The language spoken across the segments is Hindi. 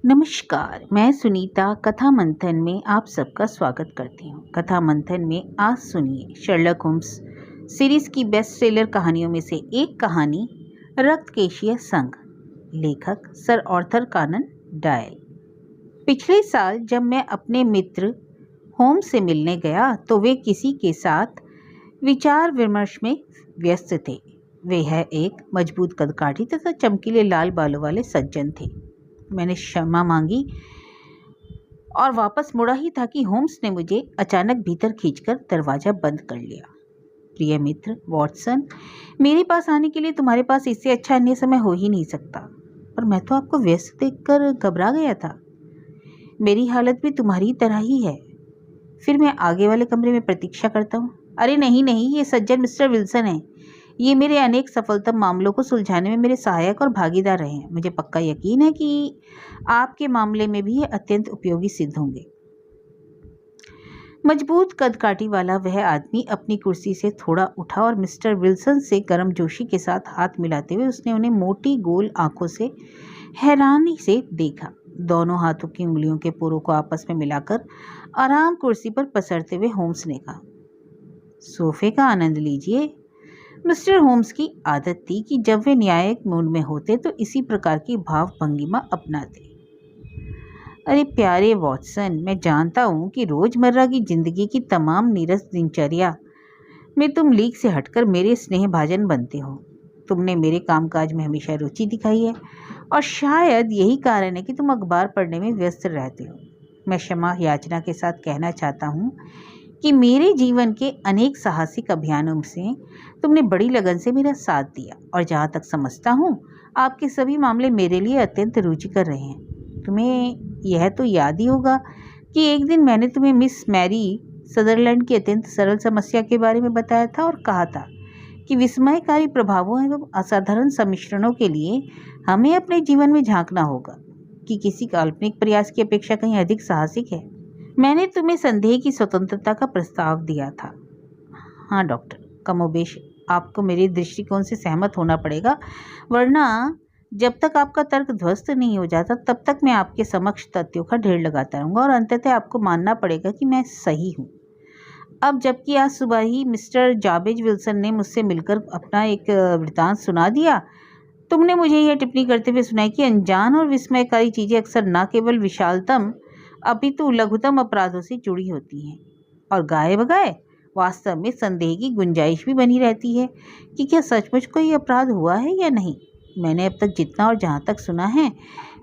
नमस्कार, मैं सुनीता कथा मंथन में आप सबका स्वागत करती हूँ। कथा मंथन में आज सुनिए शर्लक होम्स सीरीज की बेस्ट सेलर कहानियों में से एक कहानी रक्तकेशीय संघ, लेखक सर आर्थर कॉनन डॉयल। पिछले साल जब मैं अपने मित्र होम्स से मिलने गया तो वे किसी के साथ विचार विमर्श में व्यस्त थे। वे है एक मजबूत कदकाठी तथा चमकीले लाल बालों वाले सज्जन थे। मैंने क्षमा मांगी और वापस मुड़ा ही था कि होम्स ने मुझे अचानक भीतर खींचकर दरवाजा बंद कर लिया। प्रिय मित्र वॉटसन, मेरे पास आने के लिए तुम्हारे पास इससे अच्छा अन्य समय हो ही नहीं सकता, पर मैं तो आपको व्यस्त देखकर घबरा गया था। मेरी हालत भी तुम्हारी तरह ही है। फिर मैं आगे वाले कमरे में प्रतीक्षा करता हूँ। अरे नहीं नहीं, ये सज्जन मिस्टर विल्सन है। ये मेरे अनेक सफलतम मामलों को सुलझाने में मेरे सहायक और भागीदार रहे हैं। मुझे पक्का यकीन है कि आपके मामले में भी ये अत्यंत उपयोगी सिद्ध होंगे। मजबूत कदकाठी वाला वह आदमी अपनी कुर्सी से थोड़ा उठा और मिस्टर विल्सन से गर्मजोशी के साथ हाथ मिलाते हुए उसने उन्हें मोटी गोल आंखों से हैरानी से देखा। दोनों हाथों की उंगलियों के पोरों को आपस में मिलाकर आराम कुर्सी पर पसरते हुए होम्स ने कहा, सोफे का आनंद लीजिए। मिस्टर होम्स की आदत थी कि जब वे न्यायिक मूड में होते तो इसी प्रकार की भाव भंगिमा अपनाते। अरे प्यारे वॉटसन, मैं जानता हूँ कि रोजमर्रा की जिंदगी की तमाम नीरस दिनचर्या में तुम लीक से हटकर मेरे स्नेह भाजन बनते हो। तुमने मेरे कामकाज में हमेशा रुचि दिखाई है और शायद यही कारण है कि तुम अखबार पढ़ने में व्यस्त रहते हो। मैं क्षमा याचना के साथ कहना चाहता हूँ कि मेरे जीवन के अनेक साहसिक अभियानों से तुमने बड़ी लगन से मेरा साथ दिया और जहाँ तक समझता हूँ आपके सभी मामले मेरे लिए अत्यंत रुचिकर रहे हैं। तुम्हें यह तो याद ही होगा कि एक दिन मैंने तुम्हें मिस मैरी सदरलैंड की अत्यंत सरल समस्या के बारे में बताया था और कहा था कि विस्मयकारी प्रभावों एवं असाधारण सम्मिश्रणों के लिए हमें अपने जीवन में झांकना होगा कि किसी काल्पनिक प्रयास की अपेक्षा कहीं अधिक साहसिक है। मैंने तुम्हें संदेह की स्वतंत्रता का प्रस्ताव दिया था। हाँ डॉक्टर, कमोबेश आपको मेरे दृष्टिकोण से सहमत होना पड़ेगा, वरना जब तक आपका तर्क ध्वस्त नहीं हो जाता तब तक मैं आपके समक्ष तथ्यों का ढेर लगाता रहूँगा और अंततः आपको मानना पड़ेगा कि मैं सही हूँ। अब जबकि आज सुबह ही मिस्टर जाबेज विल्सन ने मुझसे मिलकर अपना एक वृत्तांत सुना दिया, तुमने मुझे यह टिप्पणी करते हुए सुनाई कि अनजान और विस्मयकारी चीज़ें अक्सर न केवल विशालतम अपितु लघुतम अपराधों से जुड़ी होती हैं और गाए बगाए वास्तव में संदेह की गुंजाइश भी बनी रहती है कि क्या सचमुच कोई अपराध हुआ है या नहीं। मैंने अब तक जितना और जहाँ तक सुना है,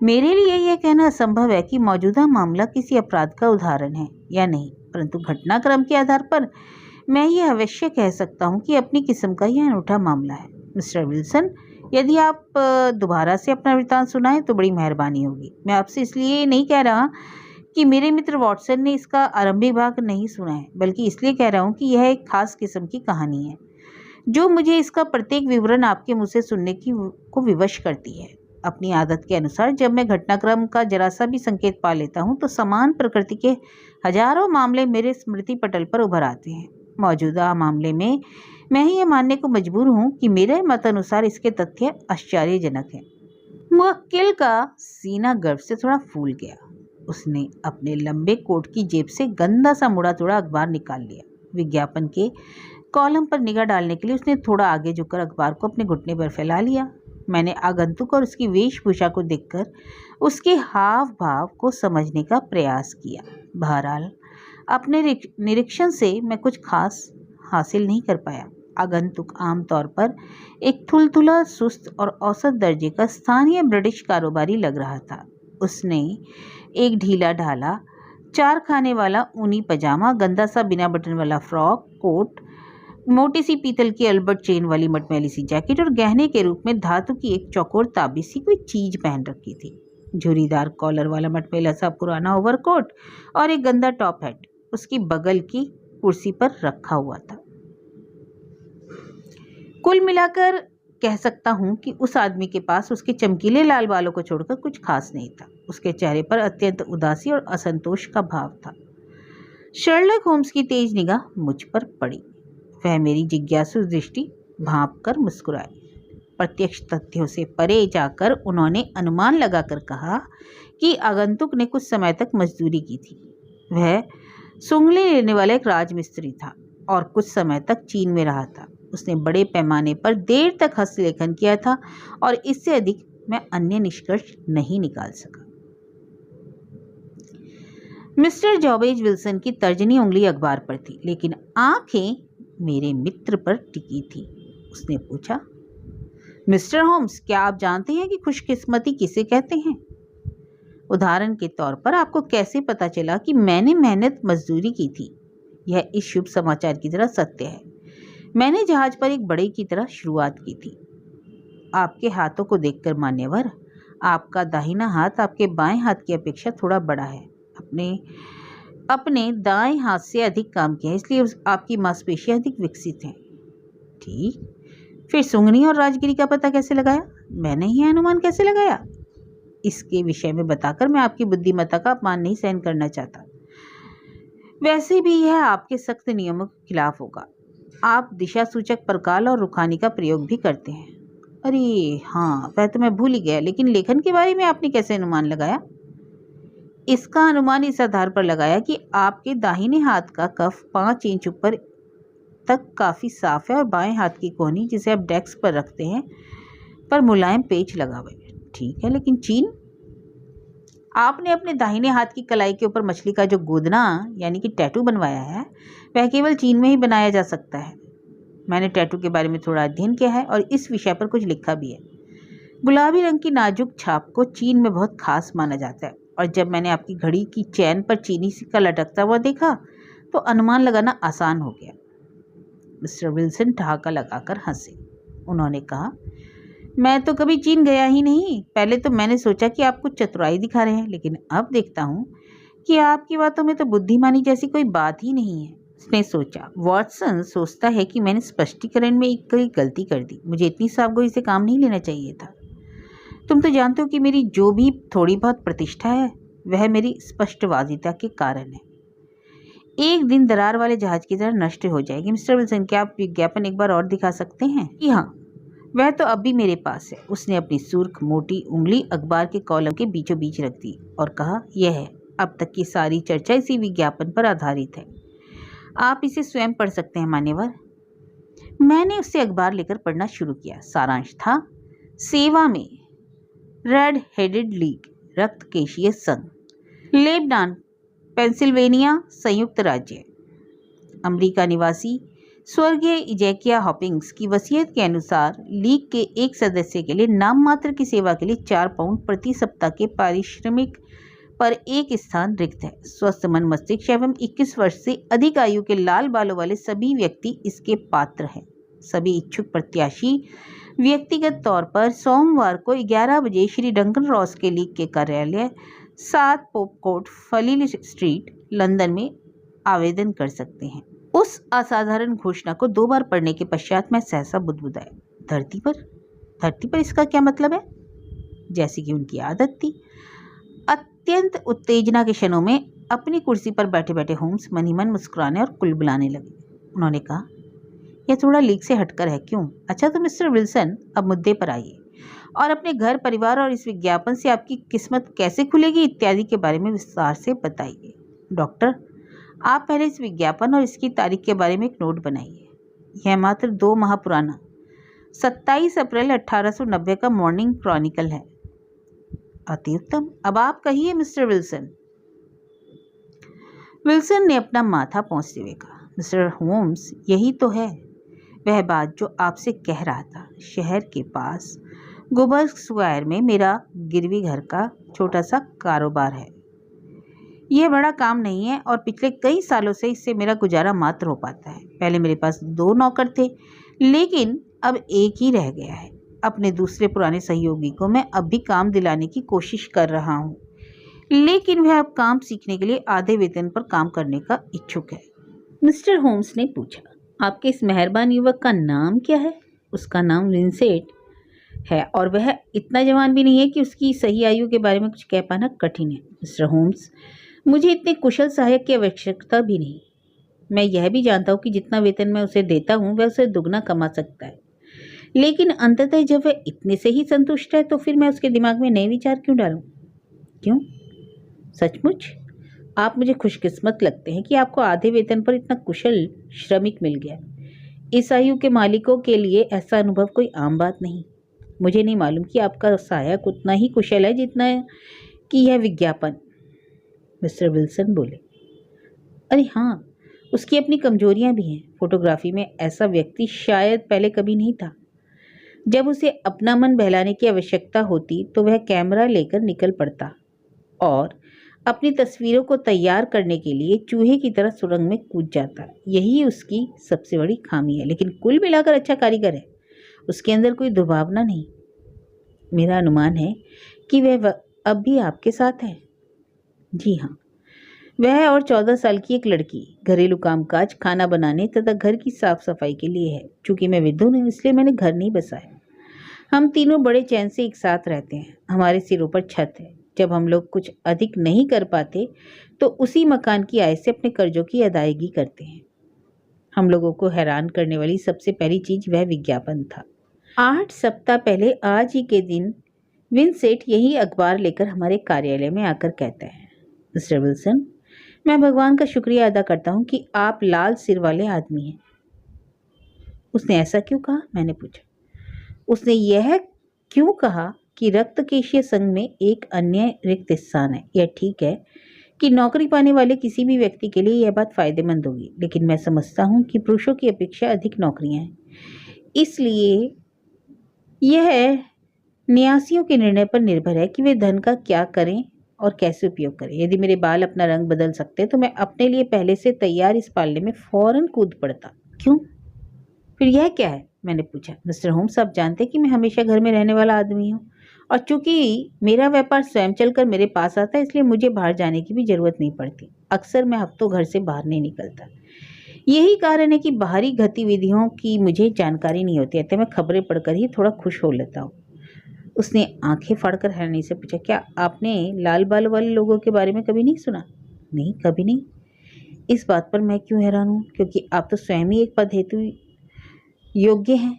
मेरे लिए यह कहना असंभव है कि मौजूदा मामला किसी अपराध का उदाहरण है या नहीं, परंतु घटनाक्रम के आधार पर मैं ये अवश्य कह सकता हूँ कि अपनी किस्म का यह अनूठा मामला है। मिस्टर विल्सन, यदि आप दोबारा से अपना वृत्तांत सुनाएं तो बड़ी मेहरबानी होगी। मैं आपसे इसलिए नहीं कह रहा कि मेरे मित्र वॉटसन ने इसका आरंभिक भाग नहीं सुना है, बल्कि इसलिए कह रहा हूँ कि यह एक खास किस्म की कहानी है जो मुझे इसका प्रत्येक विवरण आपके मुँह से सुनने को विवश करती है। अपनी आदत के अनुसार जब मैं घटनाक्रम का जरा सा भी संकेत पा लेता हूँ तो समान प्रकृति के हजारों मामले मेरे स्मृति पटल पर उभर आते हैं। मौजूदा मामले में मैं यह मानने को मजबूर हूँ कि मेरे मत अनुसार इसके तथ्य आश्चर्यजनक हैं। मुवक्किल का सीना गर्व से थोड़ा फूल गया। उसने अपने लंबे कोट की जेब से गंदा सा मुड़ा तोड़ा अखबार निकाल लिया। विज्ञापन के कॉलम पर निगाह डालने के लिए उसने थोड़ा आगे झुककर अखबार को अपने घुटने पर फैला लिया। मैंने आगंतुक और उसकी वेशभूषा को देखकर उसके हाव भाव को समझने का प्रयास किया। बहरहाल अपने निरीक्षण से मैं कुछ खास हासिल नहीं कर पाया। आगंतुक आमतौर पर एक थुलथुला, सुस्त और औसत दर्जे का स्थानीय ब्रिटिश कारोबारी लग रहा था। उसने एक ढीला ढाला, 4 खाने वाला ऊनी पजामा, गंदा सा बिना बटन वाला फ्रॉक कोट, मोटी सी पीतल की अल्बर्ट चेन वाली मटमैली सी जैकेट और गहने के रूप में धातु की एक चौकोर ताबी सी कोई चीज पहन रखी थी। झुरीदार कॉलर वाला मटमैला सा पुराना ओवरकोट और एक गंदा टॉप हैट उसकी बगल की कुर्सी पर रखा हुआ था। कुल मिलाकर कह सकता हूँ कि उस आदमी के पास उसके चमकीले लाल बालों को छोड़कर कुछ खास नहीं था। उसके चेहरे पर अत्यंत उदासी और असंतोष का भाव था। शर्लक होम्स की तेज निगाह मुझ पर पड़ी। वह मेरी जिज्ञासु दृष्टि भांप कर मुस्कुराए। प्रत्यक्ष तथ्यों से परे जाकर उन्होंने अनुमान लगाकर कहा कि आगंतुक ने कुछ समय तक मजदूरी की थी। वह सुंगली लेने वाला एक राजमिस्त्री था और कुछ समय तक चीन में रहा था। उसने बड़े पैमाने पर देर तक हस्तलेखन किया था और इससे अधिक मैं अन्य निष्कर्ष नहीं निकाल सका। मिस्टर जॉर्ज विल्सन की तर्जनी उंगली अखबार पर थी, लेकिन आंखें मेरे मित्र पर टिकी थी। उसने पूछा, मिस्टर होम्स, क्या आप जानते हैं कि खुशकिस्मती किसे कहते हैं? उदाहरण के तौर पर आपको कैसे पता चला कि मैंने मेहनत मजदूरी की थी? यह इस शुभ समाचार की तरह सत्य है। मैंने जहाज पर एक बड़े की तरह शुरुआत की थी। आपके हाथों को देखकर मान्यवर, आपका दाहिना हाथ आपके बाएं हाथ की अपेक्षा थोड़ा बड़ा है। अपने दाएं हाथ से अधिक काम किया, इसलिए आपकी मांसपेशियां अधिक विकसित हैं। ठीक, फिर सुंगनी और राजगिरी का पता कैसे लगाया? मैंने ही अनुमान कैसे लगाया? इसके विषय में बताकर मैं आपकी बुद्धिमत्ता का अपमान नहीं सहन करना चाहता। वैसे भी यह आपके सख्त नियमों के खिलाफ होगा। आप दिशा सूचक परकाल और रुखानी का प्रयोग भी करते हैं। अरे हाँ, वह तो मैं भूल ही गया। लेकिन लेखन के बारे में आपने कैसे अनुमान लगाया? इसका अनुमान इस आधार पर लगाया कि आपके दाहिने हाथ का कफ 5 इंच ऊपर तक काफ़ी साफ है और बाएं हाथ की कोहनी, जिसे आप डेस्क पर रखते हैं, पर मुलायम पेच लगा हुआ है। ठीक है, लेकिन चीन? आपने अपने दाहिने हाथ की कलाई के ऊपर मछली का जो गोदना यानी कि टैटू बनवाया है, वह केवल चीन में ही बनाया जा सकता है। मैंने टैटू के बारे में थोड़ा अध्ययन किया है और इस विषय पर कुछ लिखा भी है। गुलाबी रंग की नाजुक छाप को चीन में बहुत खास माना जाता है, और जब मैंने आपकी घड़ी की चैन पर चीनी सिक्का लटकता हुआ देखा तो अनुमान लगाना आसान हो गया। मिस्टर विल्सन ठहाका लगाकर हंसे। उन्होंने कहा, मैं तो कभी चीन गया ही नहीं। पहले तो मैंने सोचा कि आप कुछ चतुराई दिखा रहे हैं, लेकिन अब देखता हूँ कि आपकी बातों में तो बुद्धिमानी जैसी कोई बात ही नहीं है। उसने सोचा, वॉटसन सोचता है कि मैंने स्पष्टीकरण में कोई गलती कर दी। मुझे इतनी साफगोई से काम नहीं लेना चाहिए था। तुम तो जानते हो कि मेरी जो भी थोड़ी बहुत प्रतिष्ठा है वह मेरी स्पष्टवादिता के कारण है। एक दिन दरार वाले जहाज की तरह नष्ट हो जाएगी। मिस्टर विल्सन, क्या आप विज्ञापन एक बार और दिखा सकते हैं? कि हाँ, वह तो अब भी मेरे पास है। उसने अपनी सुर्ख मोटी उंगली अखबार के कॉलम के बीचों बीच रख दी और कहा, यह है। अब तक की सारी चर्चा इसी विज्ञापन पर आधारित है। आप इसे स्वयं पढ़ सकते हैं मान्यवर। मैंने उससे अखबार लेकर पढ़ना शुरू किया। सारांश था, सेवा में रेड हेडेड लीग, रक्तकेशीय संघ, लेबनान, पेंसिल्वेनिया, संयुक्त राज्य, अमेरिका निवासी स्वर्गीय इजैकिया हॉपिंग्स की वसीयत के अनुसार लीग के एक सदस्य के लिए नाम मात्र की सेवा के लिए 4 पाउंड प्रति सप्ताह के पारिश्रमिक पर एक स्थान रिक्त है। स्वस्थ मन मस्तिष्क एवं 21 वर्ष से अधिक आयु के लाल बालों वाले सभी व्यक्ति इसके पात्र हैं। सभी इच्छुक प्रत्याशी व्यक्तिगत तौर पर सोमवार को 11 बजे श्री डंकन रॉस के लीग के कार्यालय 7 पोप कोर्ट, फलील स्ट्रीट, लंदन में आवेदन कर सकते हैं। उस असाधारण घोषणा को 2 बार पढ़ने के पश्चात मैं सहसा बुदबुदाया। धरती पर इसका क्या मतलब है? जैसी कि उनकी आदत थी, अत्यंत उत्तेजना के क्षणों में अपनी कुर्सी पर बैठे बैठे होम्स मन ही मन मुस्कुराने और कुलबुलाने लगे। उन्होंने कहा, यह थोड़ा लीक से हटकर है, क्यों? अच्छा तो मिस्टर विल्सन, अब मुद्दे पर आइए और अपने घर परिवार और इस विज्ञापन से आपकी किस्मत कैसे खुलेगी इत्यादि के बारे में विस्तार से बताइए। डॉक्टर, आप पहले इस विज्ञापन और इसकी तारीख के बारे में एक नोट बनाइए। यह मात्र 2 माह पुराना 27 अप्रैल 1890 का मॉर्निंग क्रॉनिकल है। अति उत्तम, अब आप कहिए मिस्टर विल्सन। विल्सन ने अपना माथा पहुंचते हुए कहा, मिस्टर होम्स, यही तो है वह बात जो आपसे कह रहा था। शहर के पास गोबर स्क्वायर में मेरा गिरवी घर का छोटा सा कारोबार है। यह बड़ा काम नहीं है और पिछले कई सालों से इससे मेरा गुजारा मात्र हो पाता है। पहले मेरे पास 2 नौकर थे, लेकिन अब एक ही रह गया है। अपने दूसरे पुराने सहयोगी को मैं अब भी काम दिलाने की कोशिश कर रहा हूँ, लेकिन वह अब काम सीखने के लिए आधे वेतन पर काम करने का इच्छुक है। मिस्टर होम्स ने पूछा, आपके इस मेहरबान युवक का नाम क्या है? उसका नाम विंसेंट है और वह इतना जवान भी नहीं है कि उसकी सही आयु के बारे में कुछ कह पाना कठिन है। मिस्टर होम्स, मुझे इतने कुशल सहायक की आवश्यकता भी नहीं। मैं यह भी जानता हूँ कि जितना वेतन मैं उसे देता हूँ वह उसे दुगना कमा सकता है। लेकिन अंततः जब वह इतने से ही संतुष्ट है तो फिर मैं उसके दिमाग में नए विचार क्यों डालूं? क्यों? सचमुच आप मुझे खुशकिस्मत लगते हैं कि आपको आधे वेतन पर इतना कुशल श्रमिक मिल गया। इस आयु के मालिकों के लिए ऐसा अनुभव कोई आम बात नहीं। मुझे नहीं मालूम कि आपका सहायक उतना ही कुशल है जितना कि यह विज्ञापन, मिस्टर विल्सन बोले। अरे हाँ, उसकी अपनी कमजोरियां भी हैं। फोटोग्राफी में ऐसा व्यक्ति शायद पहले कभी नहीं था। जब उसे अपना मन बहलाने की आवश्यकता होती तो वह कैमरा लेकर निकल पड़ता और अपनी तस्वीरों को तैयार करने के लिए चूहे की तरह सुरंग में कूद जाता। यही उसकी सबसे बड़ी खामी है, लेकिन कुल मिलाकर अच्छा कारीगर है। उसके अंदर कोई दुर्भावना नहीं। मेरा अनुमान है कि वह अब भी आपके साथ है। जी हाँ, वह और 14 साल की एक लड़की घरेलू कामकाज, खाना बनाने तथा घर की साफ सफाई के लिए है। चूंकि मैं विधवा हूँ इसलिए मैंने घर नहीं बसाया। हम तीनों बड़े चैन से एक साथ रहते हैं। हमारे सिरों पर छत है। जब हम लोग कुछ अधिक नहीं कर पाते तो उसी मकान की आय से अपने कर्जों की अदायगी करते हैं। हम लोगों को हैरान करने वाली सबसे पहली चीज वह विज्ञापन था। 8 सप्ताह पहले आज ही के दिन विंसेंट यही अखबार लेकर हमारे कार्यालय में आकर कहता है, मिस्टर विल्सन, मैं भगवान का शुक्रिया अदा करता हूँ कि आप लाल सिर वाले आदमी हैं। उसने ऐसा क्यों कहा? मैंने पूछा। उसने यह क्यों कहा कि रक्तकेशीय संघ में एक अन्य रिक्त स्थान है। यह ठीक है कि नौकरी पाने वाले किसी भी व्यक्ति के लिए यह बात फायदेमंद होगी, लेकिन मैं समझता हूँ कि पुरुषों की अपेक्षा अधिक नौकरियां हैं। इसलिए यह न्यासियों के निर्णय पर निर्भर है कि वे धन का क्या करें और कैसे उपयोग करें। यदि मेरे बाल अपना रंग बदल सकते तो मैं अपने लिए पहले से तैयार इस पालने में फौरन कूद पड़ता। क्यों? फिर यह क्या है? मैंने पूछा। मिस्टर होम्स, आप जानते हैं कि मैं हमेशा घर में रहने वाला आदमी हूँ और चूंकि मेरा व्यापार स्वयं चलकर मेरे पास आता है इसलिए मुझे बाहर जाने की भी जरूरत नहीं पड़ती। अक्सर मैं हफ्तों घर से बाहर नहीं निकलता। यही कारण है कि बाहरी गतिविधियों की मुझे जानकारी नहीं होती, अतः मैं खबरें पढ़कर ही थोड़ा खुश हो लेता हूँ। उसने आंखें फाड़कर हैरानी से पूछा, क्या आपने लाल बाल वाले लोगों के बारे में कभी नहीं सुना? नहीं, कभी नहीं। इस बात पर मैं क्यों हैरान हूँ? क्योंकि आप तो स्वयं ही एक पद हेतु योग्य हैं।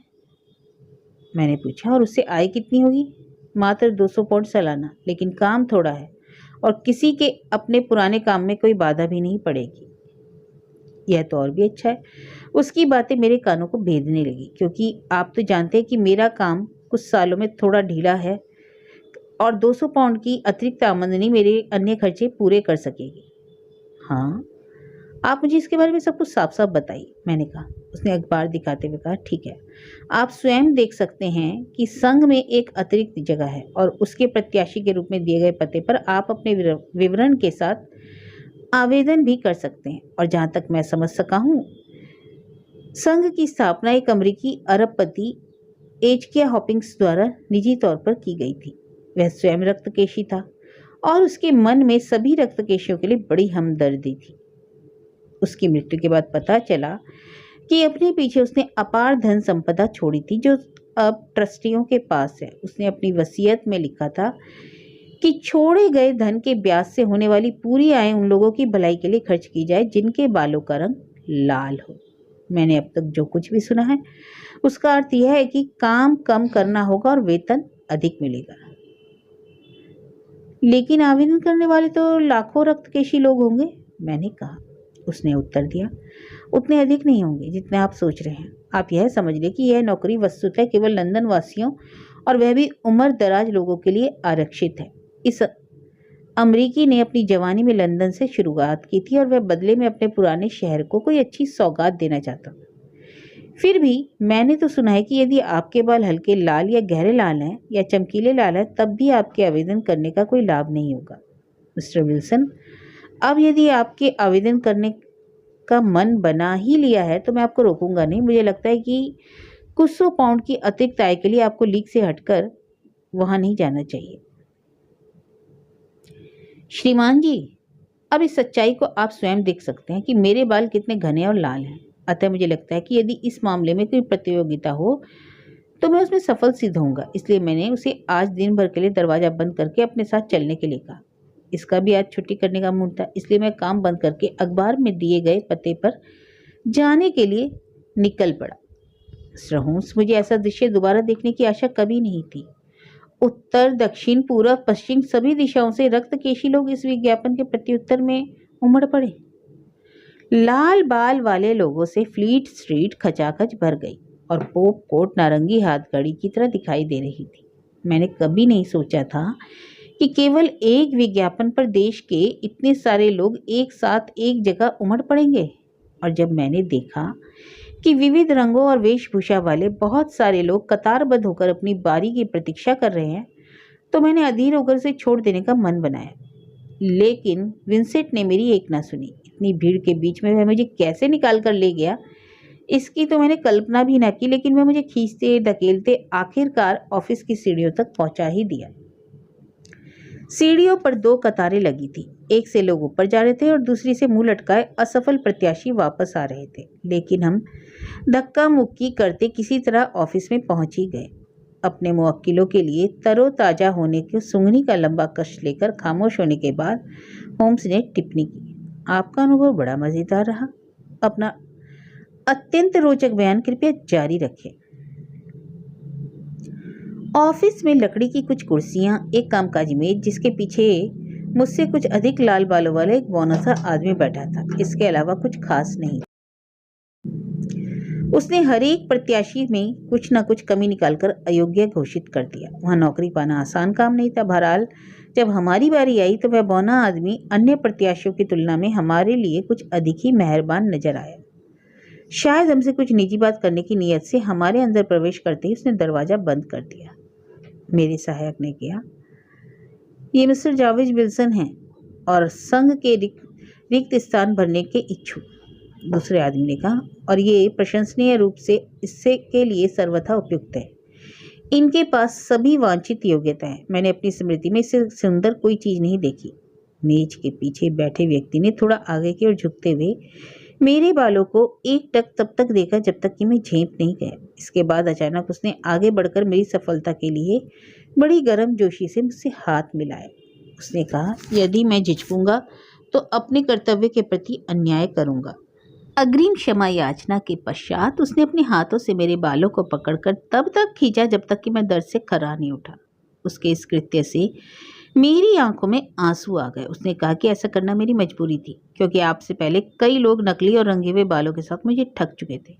मैंने पूछा। और उससे आय कितनी होगी? मात्र 200 पाउंड सालाना, लेकिन काम थोड़ा है और किसी के अपने पुराने काम में कोई बाधा भी नहीं पड़ेगी। यह तो और भी अच्छा है। उसकी बातें मेरे कानों को भेदने लगी, क्योंकि आप तो जानते हैं कि मेरा काम कुछ सालों में थोड़ा ढीला है और 200 पाउंड की अतिरिक्त आमदनी मेरे अन्य खर्चे पूरे कर सकेगी। हाँ, आप मुझे इसके बारे में सब कुछ साफ साफ बताइए, मैंने कहा। उसने अखबार दिखाते हुए कहा, ठीक है, आप स्वयं देख सकते हैं कि संघ में एक अतिरिक्त जगह है और उसके प्रत्याशी के रूप में दिए गए पते पर आप अपने विवरण के साथ आवेदन भी कर सकते हैं। और जहां तक मैं समझ सका हूँ, संघ की स्थापना एक अमेरिकी अरबपति एचके हॉपिंग्स द्वारा निजी तौर पर की गई थी। वह स्वयं रक्तकेशी था और उसके मन में सभी रक्तकेशियों के लिए बड़ी हमदर्दी थी। उसकी मृत्यु के बाद पता चला कि अपने पीछे उसने अपार धन संपदा छोड़ी थी जो अब ट्रस्टियों के पास है। उसने अपनी वसीयत में लिखा था कि छोड़े गए धन के ब्याज से होने वाली पूरी आय उन लोगों की भलाई के लिए खर्च की जाए जिनके बालों का रंग लाल हो। मैंने अब तक जो कुछ भी सुना है उसका अर्थ यह है कि काम कम करना होगा और वेतन अधिक मिलेगा। लेकिन आवेदन करने वाले तो लाखों रक्तकेशी लोग होंगे, मैंने कहा। उसने उत्तर दिया, उतने अधिक नहीं होंगे जितने आप सोच रहे हैं। आप यह समझ लें कि यह नौकरी वस्तुतः केवल लंदन वासियों और वह भी उम्र दराज लोगों के लिए आरक्षित है। इस अमरीकी ने अपनी जवानी में लंदन से शुरुआत की थी और वह बदले में अपने पुराने शहर को कोई अच्छी सौगात देना चाहता था। फिर भी मैंने तो सुना है कि यदि आपके बाल हल्के लाल या गहरे लाल हैं या चमकीले लाल हैं तब भी आपके आवेदन करने का कोई लाभ नहीं होगा। मिस्टर विल्सन, अब यदि आपके आवेदन करने का मन बना ही लिया है तो मैं आपको रोकूंगा नहीं। मुझे लगता है कि कुछ 100 पाउंड की अतिरिक्त आय के लिए आपको लीग से हटकर वहां नहीं जाना चाहिए। श्रीमान जी, अब इस सच्चाई को आप स्वयं देख सकते हैं कि मेरे बाल कितने घने और लाल हैं। अतः मुझे लगता है कि यदि इस मामले में कोई प्रतियोगिता हो तो मैं उसमें सफल सिद्ध होऊंगा। इसलिए मैंने उसे आज दिन भर के लिए दरवाजा बंद करके अपने साथ चलने के लिए कहा। इसका भी आज छुट्टी करने का मूड था, इसलिए मैं काम बंद करके अखबार में दिए गए पते पर जाने के लिए निकल पड़ा। मिस्टर होम्स, मुझे ऐसा दृश्य दोबारा देखने की आशा कभी नहीं थी। उत्तर, दक्षिण, पूर्व, पश्चिम सभी दिशाओं से रक्तकेशी लोग इस विज्ञापन के प्रत्युत्तर में उमड़ पड़े। लाल बाल वाले लोगों से फ्लीट स्ट्रीट खचाखच भर गई और पोप कोर्ट नारंगी हाथकड़ी की तरह दिखाई दे रही थी। मैंने कभी नहीं सोचा था कि केवल एक विज्ञापन पर देश के इतने सारे लोग एक साथ एक जगह उमड़ पड़ेंगे। और जब मैंने देखा कि विविध रंगों और वेशभूषा वाले बहुत सारे लोग कतारबद्ध होकर अपनी बारी की प्रतीक्षा कर रहे हैं, तो मैंने अधीर होकर उसे छोड़ देने का मन बनाया। लेकिन विंसेंट ने मेरी एक ना सुनी। इतनी भीड़ के बीच में वह मुझे कैसे निकाल कर ले गया, इसकी तो मैंने कल्पना भी ना की, लेकिन वह मुझे खींचते धकेलते आखिरकार ऑफिस की सीढ़ियों तक पहुंचा ही दिया। सीढ़ियों पर 2 कतारें लगी थी। एक से लोग ऊपर जा रहे थे और दूसरी से मुंह लटकाए असफल प्रत्याशी वापस आ रहे थे। लेकिन हम धक्का मुक्की करते किसी तरह ऑफिस में पहुंच ही गए। अपने मुवक्किलों के लिए तरोताजा होने के सूंघनी का लंबा कष्ट लेकर खामोश होने के बाद होम्स ने टिप्पणी की, आपका अनुभव बड़ा मजेदार रहा। अपना अत्यंत रोचक बयान कृपया जारी रखें। ऑफिस में लकड़ी की कुछ कुर्सियां, एक कामकाजी मेज, जिसके पीछे मुझसे कुछ अधिक लाल बालों वाला एक बौना सा आदमी बैठा था। इसके अलावा कुछ खास नहीं। उसने हर एक प्रत्याशी में कुछ न कुछ कमी निकालकर अयोग्य घोषित कर दिया। वहां नौकरी पाना आसान काम नहीं था। बहरहाल जब हमारी बारी आई तो वह बौना आदमी अन्य प्रत्याशियों की तुलना में हमारे लिए कुछ अधिक ही मेहरबान नजर आया। शायद हमसे कुछ निजी बात करने की नीयत से हमारे अंदर प्रवेश करते ही उसने दरवाजा बंद कर दिया। मेरे सहायक ने किया, ये मिस्टर जावेद विल्सन हैं और संघ के रिक्त स्थान भरने के इच्छुक। दूसरे आदमी ने कहा, और ये प्रशंसनीय रूप से इससे के लिए सर्वथा उपयुक्त है। इनके पास सभी वांछित योग्यताएं। मैंने अपनी स्मृति में इससे सुंदर कोई चीज नहीं देखी। मेज के पीछे बैठे व्यक्ति ने थोड़ा आगे की ओर झुकते हुए मेरे बालों को एक टक तब तक देखा जब तक कि मैं झेप नहीं गया। इसके बाद अचानक उसने आगे बढ़कर मेरी सफलता के लिए बड़ी गर्मजोशी से मुझसे हाथ मिलाया। उसने कहा, यदि मैं झिझकूंगा तो अपने कर्तव्य के प्रति अन्याय करूंगा। अग्रिम क्षमा याचना के पश्चात उसने अपने हाथों से मेरे बालों को पकड़कर तब तक खींचा जब तक कि मैं दर्द से खर्रा नहीं उठा। उसके इस कृत्य से मेरी आंखों में आंसू आ गए। उसने कहा कि ऐसा करना मेरी मजबूरी थी, क्योंकि आपसे पहले कई लोग नकली और रंगे हुए बालों के साथ मुझे ठग चुके थे।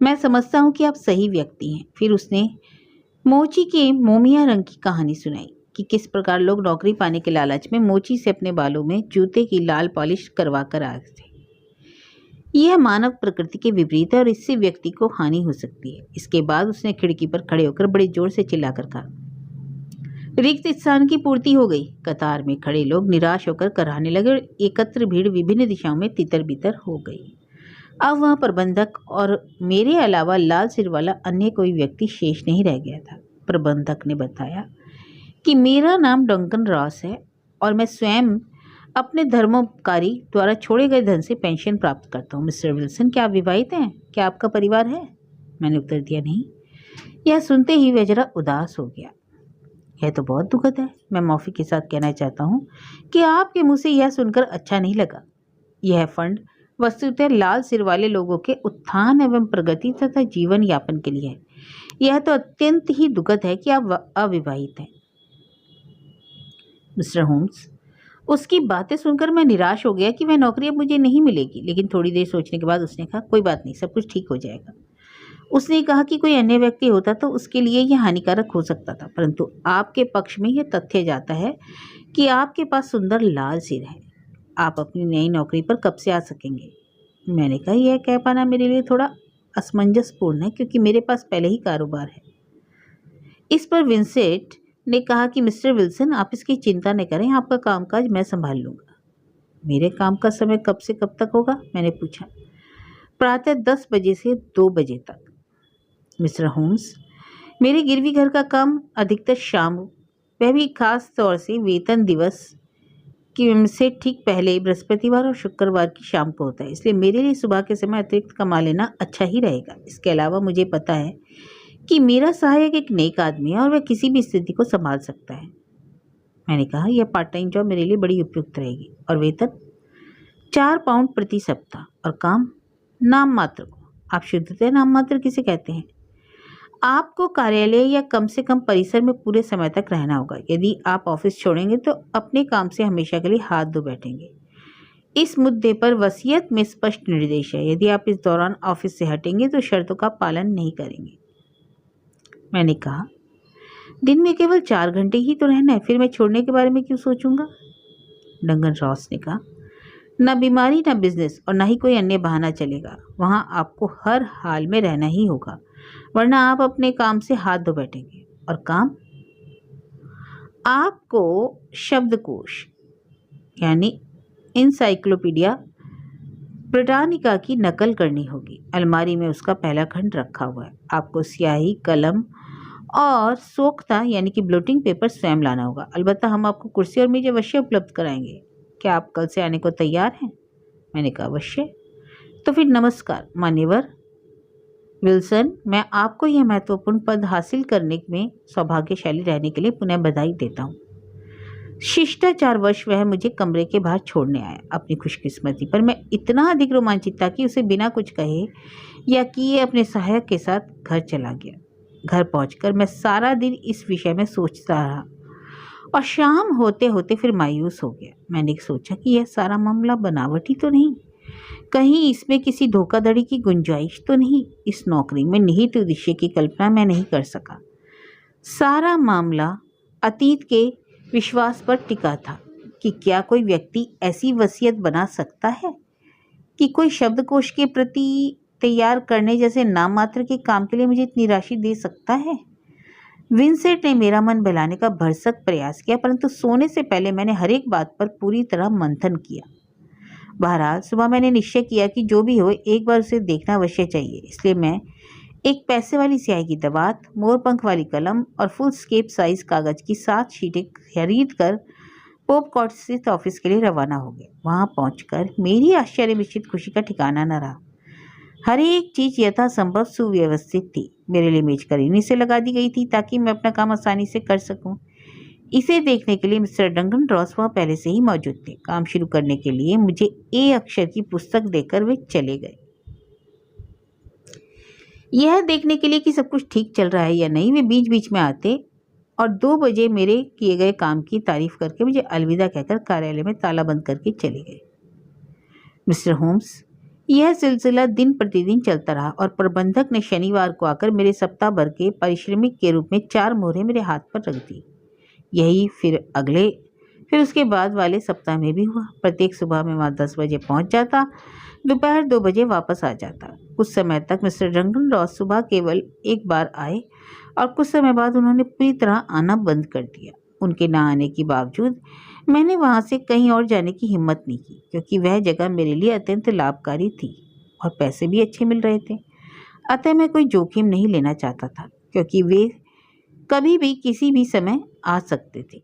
मैं समझता हूँ कि आप सही व्यक्ति हैं। फिर उसने मोची के मोमिया रंग की कहानी सुनाई कि किस प्रकार लोग नौकरी पाने के लालच में मोची से अपने बालों में जूते की लाल पॉलिश करवा कर आए थे। यह मानव प्रकृति के विपरीत है और इससे व्यक्ति को हानि हो सकती है। इसके बाद उसने खिड़की पर खड़े होकर बड़े जोर से चिल्लाकर कहा, रिक्त स्थान की पूर्ति हो गई। कतार में खड़े लोग निराश होकर कराहने लगे और एकत्र भीड़ विभिन्न दिशाओं में तितर बितर हो गई। अब वहां प्रबंधक और मेरे अलावा लाल सिर वाला अन्य कोई व्यक्ति शेष नहीं रह गया था। प्रबंधक ने बताया कि मेरा नाम डंकन रॉस है और मैं स्वयं अपने धर्मोपकारी द्वारा छोड़े गए धन से पेंशन प्राप्त करता हूँ। मिस्टर विल्सन, क्या आप विवाहित हैं? क्या आपका परिवार है? मैंने उत्तर दिया, नहीं। यह सुनते ही वह जरा उदास हो गया। यह तो बहुत दुखद है। मैं माफी के साथ कहना चाहता हूँ कि आपके मुंह से यह सुनकर अच्छा नहीं लगा। यह फंड वस्तुतः लाल सिर वाले लोगों के उत्थान एवं प्रगति तथा जीवन यापन के लिए है। यह तो अत्यंत ही दुखद है कि आप अविवाहित हैं। मिस्टर होम्स, उसकी बातें सुनकर मैं निराश हो गया कि वह नौकरी अब मुझे नहीं मिलेगी। लेकिन थोड़ी देर सोचने के बाद उसने कहा, कोई बात नहीं, सब कुछ ठीक हो जाएगा। उसने कहा कि कोई अन्य व्यक्ति होता तो उसके लिए यह हानिकारक हो सकता था, परंतु आपके पक्ष में यह तथ्य जाता है कि आपके पास सुंदर लाल सिर है। आप अपनी नई नौकरी पर कब से आ सकेंगे? मैंने कहा, यह कह पाना मेरे लिए थोड़ा असमंजसपूर्ण है, क्योंकि मेरे पास पहले ही कारोबार है। इस पर विंसेंट ने कहा कि मिस्टर विल्सन, आप इसकी चिंता न करें, आपका कामकाज मैं संभाल लूँगा। मेरे काम का समय कब से कब तक होगा? मैंने पूछा। प्रातः 10 बजे से 2 बजे तक। मिस्टर होम्स, मेरे गिरवी घर का काम अधिकतर शाम, वह भी खास तौर से वेतन दिवस की से ठीक पहले बृहस्पतिवार और शुक्रवार की शाम को होता है, इसलिए मेरे लिए सुबह के समय अतिरिक्त कमा लेना अच्छा ही रहेगा। इसके अलावा मुझे पता है कि मेरा सहायक एक नेक आदमी है और वह किसी भी स्थिति को संभाल सकता है। मैंने कहा, यह पार्ट टाइम जॉब मेरे लिए बड़ी उपयुक्त रहेगी। और वेतन? 4 पाउंड प्रति सप्ताह और काम नाम मात्र को। आप शुद्धतः नाम मात्र किसे कहते हैं? आपको कार्यालय या कम से कम परिसर में पूरे समय तक रहना होगा। यदि आप ऑफिस छोड़ेंगे तो अपने काम से हमेशा के लिए हाथ धो बैठेंगे। इस मुद्दे पर वसीयत में स्पष्ट निर्देश है। यदि आप इस दौरान ऑफिस से हटेंगे तो शर्तों का पालन नहीं करेंगे। मैंने कहा, दिन में केवल 4 घंटे ही तो रहना है, फिर मैं छोड़ने के बारे में क्यों सोचूंगा? डंगन रॉस ने कहा, न बीमारी, न बिजनेस और न ही कोई अन्य बहाना चलेगा। वहां आपको हर हाल में रहना ही होगा, वरना आप अपने काम से हाथ धो बैठेंगे। और काम? आपको शब्दकोश यानी इंसाइक्लोपीडिया ब्रिटानिका की नकल करनी होगी। अलमारी में उसका पहला खंड रखा हुआ है। आपको स्याही, कलम और सोख्ता यानी कि ब्लोटिंग पेपर स्वयं लाना होगा। अलबत्ता हम आपको कुर्सी और मेज अवश्य उपलब्ध कराएंगे। क्या आप कल से आने को तैयार हैं? मैंने कहा, अवश्य। तो फिर नमस्कार मान्यवर विल्सन, मैं आपको यह महत्वपूर्ण पद हासिल करने में सौभाग्यशाली रहने के लिए पुनः बधाई देता हूँ। शिष्टाचारवश वह मुझे कमरे के बाहर छोड़ने आया। अपनी खुशकिस्मती पर मैं इतना अधिक रोमांचित था कि उसे बिना कुछ कहे या किए अपने सहायक के साथ घर चला गया। घर पहुंचकर मैं सारा दिन इस विषय में सोचता रहा और शाम होते होते फिर मायूस हो गया। मैंने सोचा कि यह सारा मामला बनावटी तो नहीं, कहीं इसमें किसी धोखाधड़ी की गुंजाइश तो नहीं। इस नौकरी में निहित उद्देश्य की कल्पना मैं नहीं कर सका। सारा मामला अतीत के विश्वास पर टिका था कि क्या कोई व्यक्ति ऐसी वसीयत बना सकता है कि कोई शब्दकोश के प्रति तैयार करने जैसे नाम मात्र के काम के लिए मुझे इतनी राशि दे सकता है। विंसेंट ने मेरा मन बहलाने का भरसक प्रयास किया, परंतु सोने से पहले मैंने हर एक बात पर पूरी तरह मंथन किया। बहरहाल सुबह मैंने निश्चय किया कि जो भी हो एक बार उसे देखना अवश्य चाहिए। इसलिए मैं एक पैसे वाली स्याही की दवात, मोरपंख वाली कलम और फुल स्केप साइज कागज की 7 शीटें खरीद कर पोप कोर्ट स्थित ऑफिस के लिए रवाना हो गए। वहां पहुंचकर मेरी आश्चर्य मिश्रित खुशी का ठिकाना न रहा। हर एक चीज यथासंभव सुव्यवस्थित थी। मेरे लिए मेज करीने से लगा दी गई थी ताकि मैं अपना काम आसानी से कर सकूं। इसे देखने के लिए मिस्टर डंगन रॉस वहां पहले से ही मौजूद थे। काम शुरू करने के लिए मुझे ए अक्षर की पुस्तक देकर वे चले गए। यह देखने के लिए कि सब कुछ ठीक चल रहा है या नहीं, वे बीच बीच में आते और 2 बजे मेरे किए गए काम की तारीफ करके मुझे अलविदा कहकर कार्यालय में ताला बंद करके चले गए। मिस्टर होम्स, यह सिलसिला दिन प्रतिदिन चलता रहा और प्रबंधक ने शनिवार को आकर मेरे सप्ताह भर के पारिश्रमिक के रूप में 4 मोहरें मेरे हाथ पर रख दी। यही फिर उसके बाद वाले सप्ताह में भी हुआ। प्रत्येक सुबह में वहाँ 10 बजे पहुँच जाता, दोपहर 2 बजे वापस आ जाता। कुछ समय तक मिस्टर डंगन रॉस सुबह केवल एक बार आए और कुछ समय बाद उन्होंने पूरी तरह आना बंद कर दिया। उनके ना आने के बावजूद मैंने वहाँ से कहीं और जाने की हिम्मत नहीं की, क्योंकि वह जगह मेरे लिए अत्यंत लाभकारी थी और पैसे भी अच्छे मिल रहे थे। अतः मैं कोई जोखिम नहीं लेना चाहता था, क्योंकि वे कभी भी किसी भी समय आ सकते थे।